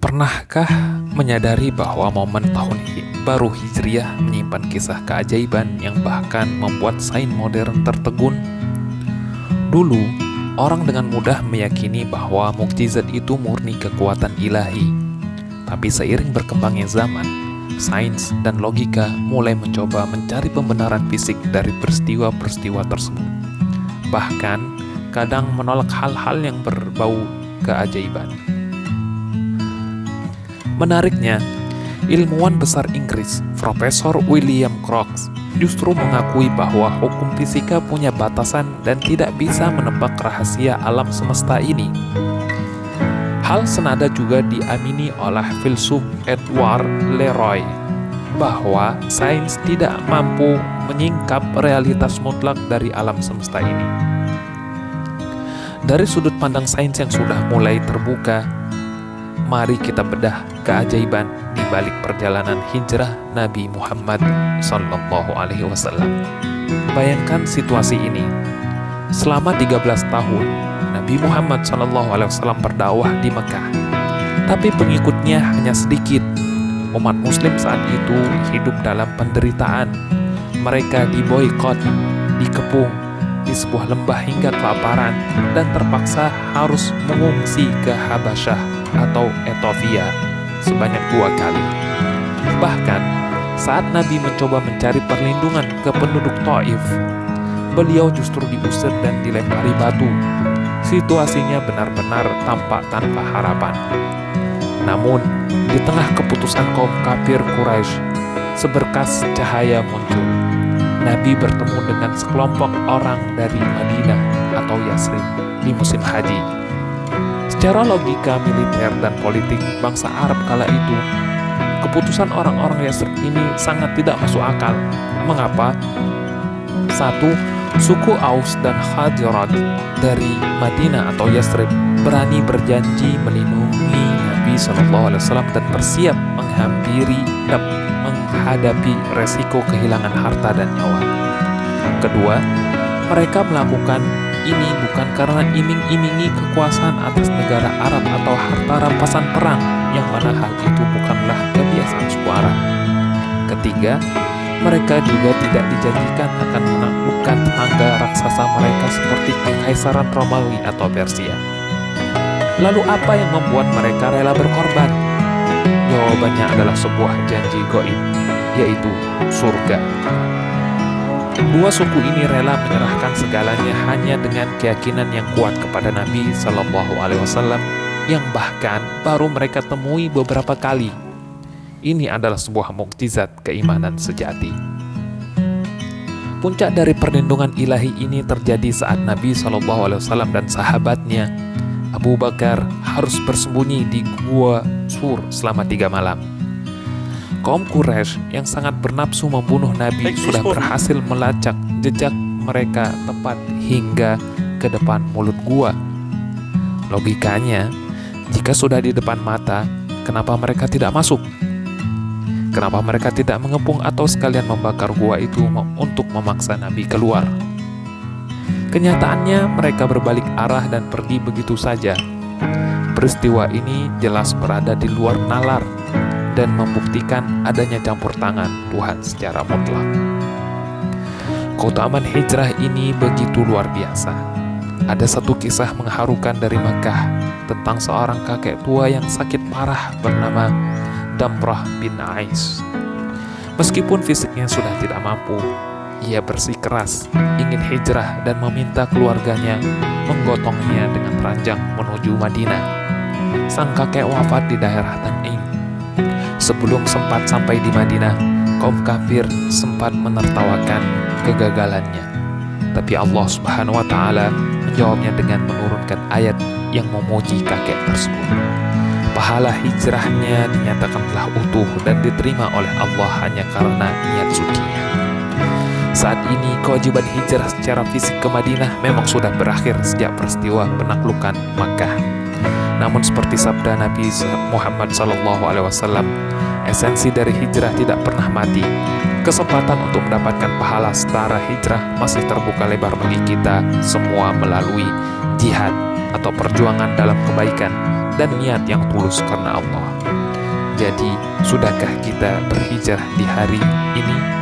Pernahkah menyadari bahwa momen tahun baru Hijriah menyimpan kisah keajaiban yang bahkan membuat sains modern tertegun? Dulu, orang dengan mudah meyakini bahwa mukjizat itu murni kekuatan ilahi. Tapi seiring berkembangnya zaman, sains dan logika mulai mencoba mencari pembenaran fisik dari peristiwa-peristiwa tersebut. Bahkan, kadang menolak hal-hal yang berbau keajaiban. Menariknya, ilmuwan besar Inggris, Profesor William Crookes, justru mengakui bahwa hukum fisika punya batasan dan tidak bisa menebak rahasia alam semesta ini. Hal senada juga diamini oleh filsuf Edward Leroy, bahwa sains tidak mampu menyingkap realitas mutlak dari alam semesta ini. Dari sudut pandang sains yang sudah mulai terbuka, mari kita bedah keajaiban di balik perjalanan hijrah Nabi Muhammad SAW. Bayangkan situasi ini. Selama 13 tahun, Nabi Muhammad SAW berdakwah di Mekah. Tapi pengikutnya hanya sedikit. Umat muslim saat itu hidup dalam penderitaan. Mereka diboikot, dikepung di sebuah lembah hingga kelaparan dan terpaksa harus mengungsi ke Habasyah atau Ethiopia sebanyak 2 kali. Bahkan saat Nabi mencoba mencari perlindungan ke penduduk Taif, beliau justru diusir dan dilempari batu. Situasinya benar-benar tampak tanpa harapan. Namun, di tengah keputusan kaum kafir Quraisy, seberkas cahaya muncul. Nabi bertemu dengan sekelompok orang dari Madinah atau Yasrib di musim haji. Secara logika militer dan politik bangsa Arab kala itu, keputusan orang-orang Yasrib ini sangat tidak masuk akal. Mengapa? 1. Suku Aus dan Khazraj dari Madinah atau Yasrib berani berjanji melindungi Nabi SAW dan bersiap menghadapi resiko kehilangan harta dan nyawa. Kedua, mereka melakukan ini bukan karena iming-imingi kekuasaan atas negara Arab atau harta rampasan perang, yang mana hal itu bukanlah kebiasaan suku Arab. Ketiga, mereka juga tidak dijanjikan akan menaklukkan tetangga raksasa mereka seperti Kekaisaran Romawi atau Persia. Lalu apa yang membuat mereka rela berkorban? Jawabannya adalah sebuah janji gaib, yaitu surga. Dua suku ini rela menyerahkan segalanya hanya dengan keyakinan yang kuat kepada Nabi SAW, yang bahkan baru mereka temui beberapa kali. Ini adalah sebuah mukjizat keimanan sejati. Puncak dari perlindungan ilahi ini terjadi saat Nabi SAW dan sahabatnya Abu Bakar harus bersembunyi di gua Sur selama 3 malam. Kaum Quraisy yang sangat bernafsu membunuh Nabi sudah berhasil melacak jejak mereka tepat hingga ke depan mulut gua. Logikanya, jika sudah di depan mata, kenapa mereka tidak masuk? Kenapa mereka tidak mengepung atau sekalian membakar gua itu untuk memaksa Nabi keluar? Kenyataannya mereka berbalik arah dan pergi begitu saja. Peristiwa ini jelas berada di luar nalar dan membuktikan adanya campur tangan Tuhan secara mutlak. Keutamaan hijrah ini begitu luar biasa. Ada satu kisah mengharukan dari Makkah tentang seorang kakek tua yang sakit parah bernama Damrah bin Ais. Meskipun fisiknya sudah tidak mampu, ia bersikeras ingin hijrah dan meminta keluarganya menggotongnya dengan ranjang menuju Madinah. Sang kakek wafat di daerah Tan'im. Sebelum sempat sampai di Madinah, kaum kafir sempat menertawakan kegagalannya. Tapi Allah Subhanahu wa Ta'ala menjawabnya dengan menurunkan ayat yang memuji kakek tersebut. Pahala hijrahnya dinyatakan telah utuh dan diterima oleh Allah hanya karena niat sucinya. Saat ini kewajiban hijrah secara fisik ke Madinah memang sudah berakhir sejak peristiwa penaklukan Makkah. Namun seperti sabda Nabi Muhammad SAW, esensi dari hijrah tidak pernah mati. Kesempatan untuk mendapatkan pahala setara hijrah masih terbuka lebar bagi kita semua melalui jihad atau perjuangan dalam kebaikan dan niat yang tulus karena Allah. Jadi, sudahkah kita berhijrah di hari ini?